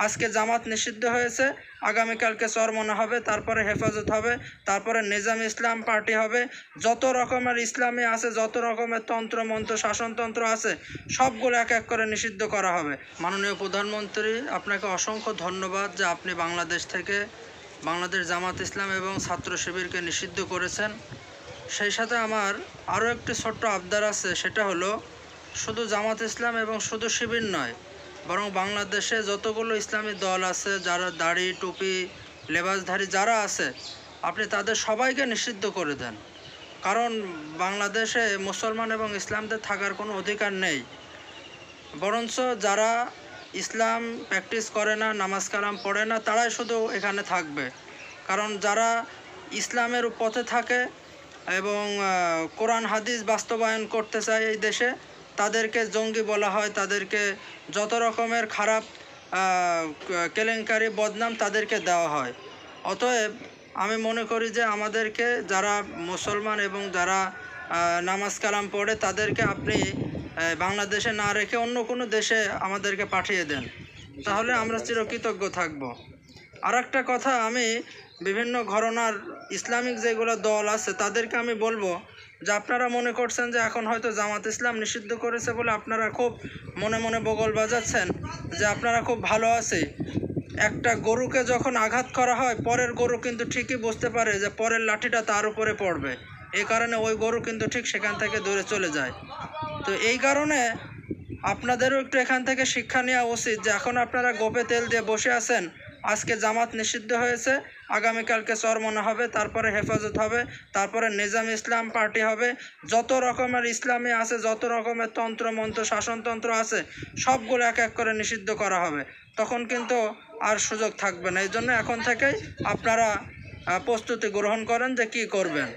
আজকে জামাত নিষিদ্ধ হয়েছে, আগামীকালকে চরমনা হবে, তারপরে হেফাজত হবে, তারপরে নিজাম ইসলাম পার্টি হবে। যত রকমের ইসলামী আছে, যত রকমের তন্ত্রমন্ত্র শাসনতন্ত্র আছে, সবগুলো এক এক করে নিষিদ্ধ করা হবে। মাননীয় প্রধানমন্ত্রী, আপনাকে অসংখ্য ধন্যবাদ যে আপনি বাংলাদেশ থেকে বাংলাদেশ জামাত ইসলাম এবং ছাত্র শিবিরকে নিষিদ্ধ করেছেন। সেই সাথে আমার আরও একটি ছোট্ট আবদার আছে, সেটা হলো শুধু জামাত ইসলাম এবং শুধু শিবির নয়, বরং বাংলাদেশে যতগুলো ইসলামী দল আছে, যারা দাড়ি টুপি লেবাসধারী যারা আছে, আপনি তাদের সবাইকে নিষিদ্ধ করে দেন। কারণ বাংলাদেশে মুসলমান এবং ইসলামদের থাকার কোনো অধিকার নেই। বরঞ্চ যারা ইসলাম প্র্যাকটিস করে না, নামাজ কালাম পড়ে না, তারাই শুধু এখানে থাকবে। কারণ যারা ইসলামের পথে থাকে এবং কোরআন হাদিস বাস্তবায়ন করতে চায় এই দেশে, তাদেরকে জঙ্গি বলা হয়, তাদেরকে যত রকমের খারাপ কেলেঙ্কারি বদনাম তাদেরকে দেওয়া হয়। অতএব আমি মনে করি যে আমাদেরকে যারা মুসলমান এবং যারা নামাজ কালাম পড়ে তাদেরকে আপনি বাংলাদেশে না রেখে অন্য কোনো দেশে আমাদেরকে পাঠিয়ে দেন, তাহলে আমরা চিরকৃতজ্ঞ থাকব। আর একটা কথা, আমি বিভিন্ন ঘরানার ইসলামিক যেগুলো দল আছে তাদেরকে আমি বলবো যে আপনারা মনে করছেন যে এখন হয়তো জামাত ইসলাম নিষিদ্ধ করেছে বলে আপনারা খুব মনে মনে বগল বাজাচ্ছেন যে আপনারা খুব ভালো আছে। একটা গরুকে যখন আঘাত করা হয়, পরের গরু কিন্তু ঠিকই বুঝতে পারে যে পরের লাঠিটা তার উপরে পড়বে, এই কারণে ওই গরু কিন্তু ঠিক সেখান থেকে দূরে চলে যায়। তো এই কারণে আপনাদেরও একটু এখান থেকে শিক্ষা নেওয়া উচিত যে এখন আপনারা গোপে তেল দিয়ে বসে আছেন। আজকে জামাত নিষিদ্ধ হয়েছে, আগামীকালকে চরমনা হবে, তারপরে হেফাজত হবে, তারপরে নিজাম ইসলাম পার্টি হবে। যত রকমের ইসলামী আছে, যত রকমের তন্ত্রমন্ত্র শাসনতন্ত্র আছে, সবগুলো এক এক করে নিষিদ্ধ করা হবে। তখন কিন্তু আর সুযোগ থাকবে না। এই জন্য এখন থেকেই আপনারা প্রস্তুতি গ্রহণ করেন যে কী করবেন।